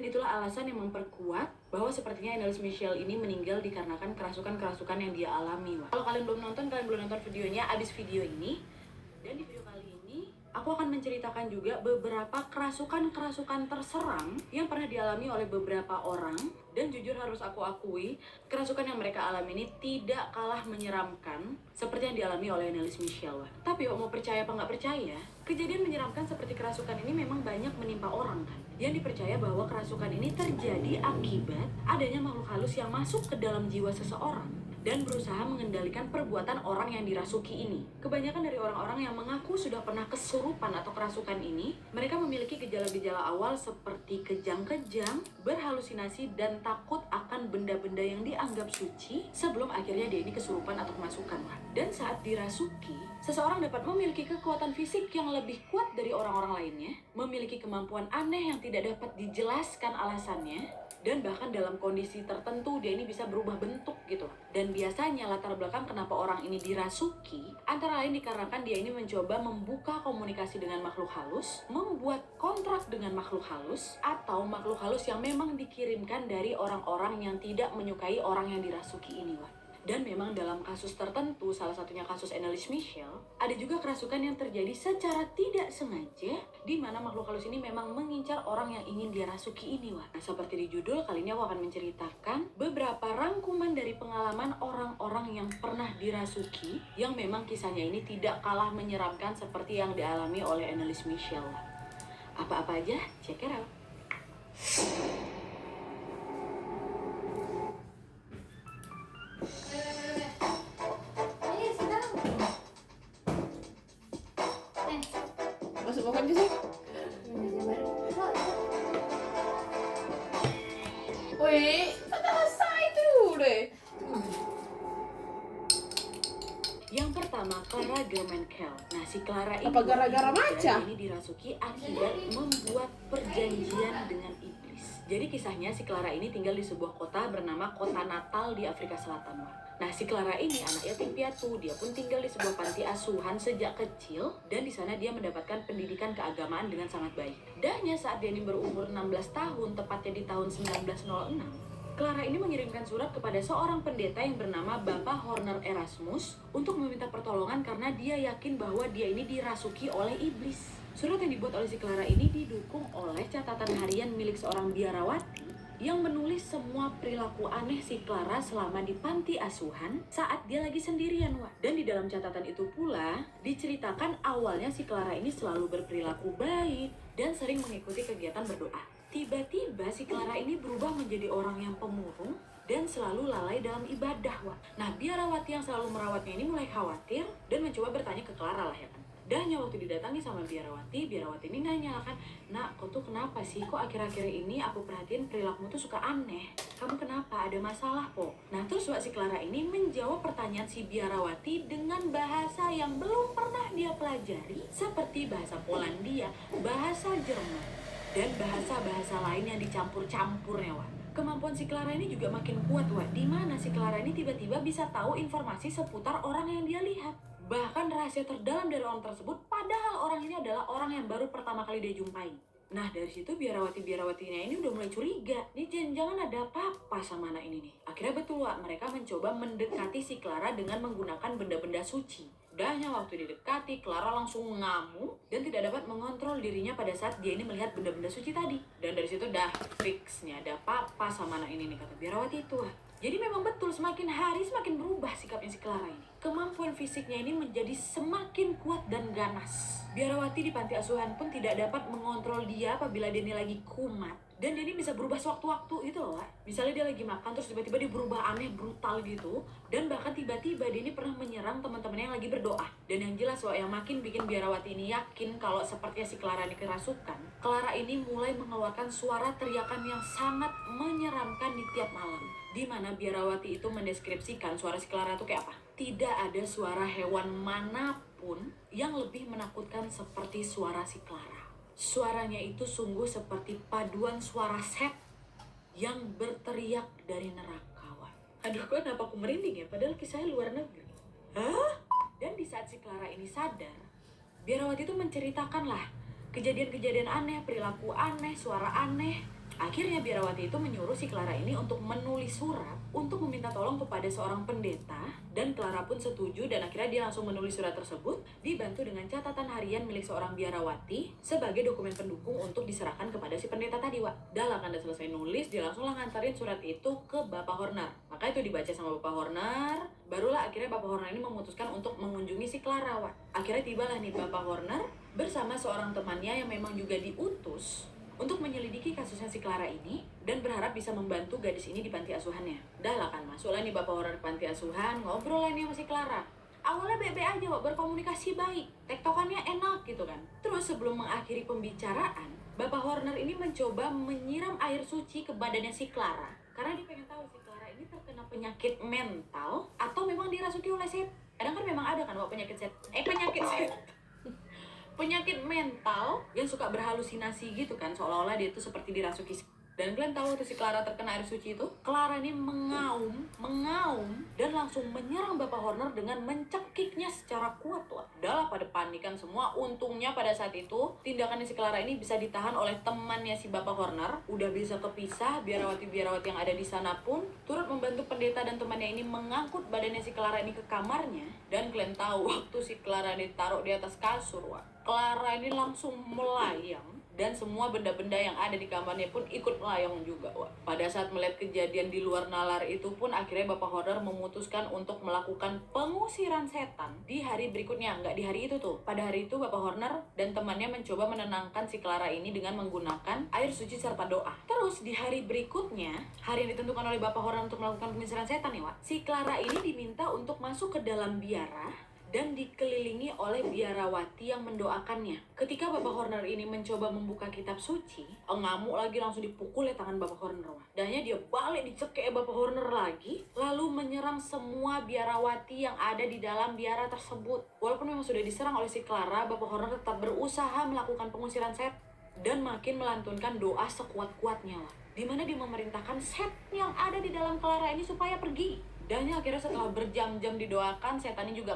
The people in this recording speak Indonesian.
Dan itulah alasan yang memperkuat bahwa sepertinya Annelies Michel ini meninggal dikarenakan kerasukan-kerasukan yang dia alami. Kalau kalian belum nonton videonya abis video ini. Dan di video kali ini, aku akan menceritakan juga beberapa kerasukan-kerasukan terseram yang pernah dialami oleh beberapa orang. Dan jujur harus aku akui, kerasukan yang mereka alami ini tidak kalah menyeramkan seperti yang dialami oleh Annelies Michel. Tapi mau percaya apa nggak percaya, kejadian menyeramkan seperti kerasukan ini memang banyak menimpa orang kan. Yang dipercaya bahwa kerasukan ini terjadi akibat adanya makhluk halus yang masuk ke dalam jiwa seseorang dan berusaha mengendalikan perbuatan orang yang dirasuki ini. Kebanyakan dari orang-orang yang mengaku sudah pernah kesurupan atau kerasukan ini, mereka memiliki gejala-gejala awal seperti kejang-kejang, berhalusinasi, dan takut akan benda-benda yang dianggap suci sebelum akhirnya dia ini kesurupan atau kemasukan. Dan saat dirasuki, seseorang dapat memiliki kekuatan fisik yang lebih kuat dari orang-orang lainnya, memiliki kemampuan aneh yang tidak dapat dijelaskan alasannya, dan bahkan dalam kondisi tertentu dia ini bisa berubah bentuk gitu. Dan biasanya latar belakang kenapa orang ini dirasuki antara lain dikarenakan dia ini mencoba membuka komunikasi dengan makhluk halus, membuat kontrak dengan makhluk halus, atau makhluk halus yang memang dikirimkan dari orang-orang yang tidak menyukai orang yang dirasuki ini. Dan memang dalam kasus tertentu, salah satunya kasus Annelies Michel, ada juga kerasukan yang terjadi secara tidak sengaja, di mana makhluk halus ini memang mengincar orang yang ingin dia rasuki ini. Nah, seperti di judul, kali ini aku akan menceritakan beberapa rangkuman dari pengalaman orang-orang yang pernah dirasuki, yang memang kisahnya ini tidak kalah menyeramkan seperti yang dialami oleh Annelies Michel. Apa-apa aja, check it out. Masuk makan ke sih? Wih, kata selesai itu dulu deh. Yang pertama, Clara Germenkel. Nah, si Clara ini Apa gara-gara maca? ini dirasuki akibat membuat perjanjian dengan iblis. Jadi kisahnya si Clara ini tinggal di sebuah kota bernama Kota Natal di Afrika Selatan. Nah, si Clara ini anak yatim piatu. Dia pun tinggal di sebuah panti asuhan sejak kecil, dan di sana dia mendapatkan pendidikan keagamaan dengan sangat baik. Dahnya saat dia ini berumur 16 tahun, tepatnya di tahun 1906, Clara ini mengirimkan surat kepada seorang pendeta yang bernama Bapak Horner Erasmus untuk meminta pertolongan karena dia yakin bahwa dia ini dirasuki oleh iblis. Surat yang dibuat oleh si Clara ini didukung oleh catatan harian milik seorang biarawati yang menulis semua perilaku aneh si Clara selama di panti asuhan saat dia lagi sendirian, Wak. Dan di dalam catatan itu pula diceritakan awalnya si Clara ini selalu berperilaku baik dan sering mengikuti kegiatan berdoa. Tiba-tiba si Clara ini berubah menjadi orang yang pemurung dan selalu lalai dalam ibadah, Wak. Nah, biarawati yang selalu merawatnya ini mulai khawatir dan mencoba bertanya ke Clara lah ya kan. Dahnya waktu didatangi sama biarawati ini nanya lah kan, "Nak, kau tuh kenapa sih? Kok akhir-akhir ini aku perhatiin perilakumu tuh suka aneh. Kamu kenapa? Ada masalah, po?" Nah, terus Wak, si Clara ini menjawab pertanyaan si biarawati dengan bahasa yang belum pernah dia pelajari, seperti bahasa Polandia, bahasa Jerman, dan bahasa-bahasa lain yang dicampur-campurnya, Wak. Kemampuan si Clara ini juga makin kuat, Wak. Di mana si Clara ini tiba-tiba bisa tahu informasi seputar orang yang dia lihat. Bahkan rahasia terdalam dari orang tersebut, padahal orang ini adalah orang yang baru pertama kali dia jumpai. Nah, dari situ biarawatinya ini udah mulai curiga. Nih jangan-jangan ada apa-apa sama anak ini nih. Akhirnya betul, Wak, mereka mencoba mendekati si Clara dengan menggunakan benda-benda suci. Dahnya waktu didekati, Clara langsung ngamuk dan tidak dapat mengontrol dirinya pada saat dia ini melihat benda-benda suci tadi. Dan dari situ dah fixnya ada apa-apa sama anak ini nih, kata biarawati itu, Wak. Jadi memang betul semakin hari semakin berubah sikapnya si Clara ini. Kemampuan fisiknya ini menjadi semakin kuat dan ganas. Biarawati di panti asuhan pun tidak dapat mengontrol dia apabila dia ini lagi kumat. Dan dia ini bisa berubah sewaktu-waktu gitu loh, Wak. Misalnya dia lagi makan terus tiba-tiba dia berubah aneh, brutal gitu. Dan bahkan tiba-tiba dia ini pernah menyerang teman-temannya yang lagi berdoa. Dan yang jelas, Wak, yang makin bikin biarawati ini yakin kalau sepertinya si Clara ini kerasukan, Clara ini mulai mengeluarkan suara teriakan yang sangat menyeramkan di tiap malam. Di mana biarawati itu mendeskripsikan suara si Clara itu kayak apa? Tidak ada suara hewan manapun yang lebih menakutkan seperti suara si Clara. Suaranya itu sungguh seperti paduan suara set yang berteriak dari neraka, Wak. Aduh, kok kenapa aku merinding ya? Padahal kisahnya luar negeri. Hah? Dan di saat si Clara ini sadar, biarawati itu menceritakanlah kejadian-kejadian aneh, perilaku aneh, suara aneh, Akhirnya biarawati itu menyuruh si Clara ini untuk menulis surat untuk meminta tolong kepada seorang pendeta, dan Clara pun setuju, dan akhirnya dia langsung menulis surat tersebut dibantu dengan catatan harian milik seorang biarawati sebagai dokumen pendukung untuk diserahkan kepada si pendeta tadi, Wak. Dah lah kan udah selesai nulis, dia langsung lah nganterin surat itu ke Bapak Horner. Maka itu dibaca sama Bapak Horner, barulah akhirnya Bapak Horner ini memutuskan untuk mengunjungi si Clara, Wak. Akhirnya tibalah nih Bapak Horner bersama seorang temannya yang memang juga diutus untuk menyelidiki kasusnya si Clara ini dan berharap bisa membantu gadis ini di panti asuhannya. Dah lah kan, masuklah nih Bapak Horner ke panti asuhan, ngobrol lah nih sama si Clara. Awalnya bebe aja, Wak, berkomunikasi baik, tektokannya enak gitu kan. Terus sebelum mengakhiri pembicaraan, Bapak Horner ini mencoba menyiram air suci ke badannya si Clara. Karena dia pengen tahu si Clara ini terkena penyakit mental atau memang dirasuki oleh setan. Kadang kan memang ada kan, Wak, penyakit mental yang suka berhalusinasi gitu kan, seolah-olah dia itu seperti dirasuki. Dan kalian tahu tuh si Clara terkena air suci itu, Clara ini mengaum dan langsung menyerang Bapak Horner dengan mencekiknya secara kuat, Wak. Udah lah pada panik kan semua. Untungnya pada saat itu tindakannya si Clara ini bisa ditahan oleh temannya si Bapak Horner, udah bisa kepisah. Biarawati yang ada di sana pun turut membantu pendeta dan temannya ini mengangkut badannya si Clara ini ke kamarnya. Dan kalian tahu waktu si Clara ditaruh di atas kasur, Wak, Clara ini langsung melayang, dan semua benda-benda yang ada di kamarnya pun ikut melayang juga, Wak. Pada saat melihat kejadian di luar nalar itu pun akhirnya Bapak Horner memutuskan untuk melakukan pengusiran setan di hari berikutnya. Nggak di hari itu tuh. Pada hari itu Bapak Horner dan temannya mencoba menenangkan si Clara ini dengan menggunakan air suci serta doa. Terus di hari berikutnya, hari yang ditentukan oleh Bapak Horner untuk melakukan pengusiran setan nih, Wak, si Clara ini diminta untuk masuk ke dalam biara dan dikelilingi oleh biarawati yang mendoakannya. Ketika Bapak Horner ini mencoba membuka kitab suci, ngamuk lagi, langsung dipukul ya tangan Bapak Horner. Dahnya dia balik dicekek Bapak Horner lagi, lalu menyerang semua biarawati yang ada di dalam biara tersebut. Walaupun memang sudah diserang oleh si Clara, Bapak Horner tetap berusaha melakukan pengusiran setan dan makin melantunkan doa sekuat-kuatnya, di mana dia memerintahkan setan yang ada di dalam Clara ini supaya pergi. Dan akhirnya setelah berjam-jam didoakan, setan ini juga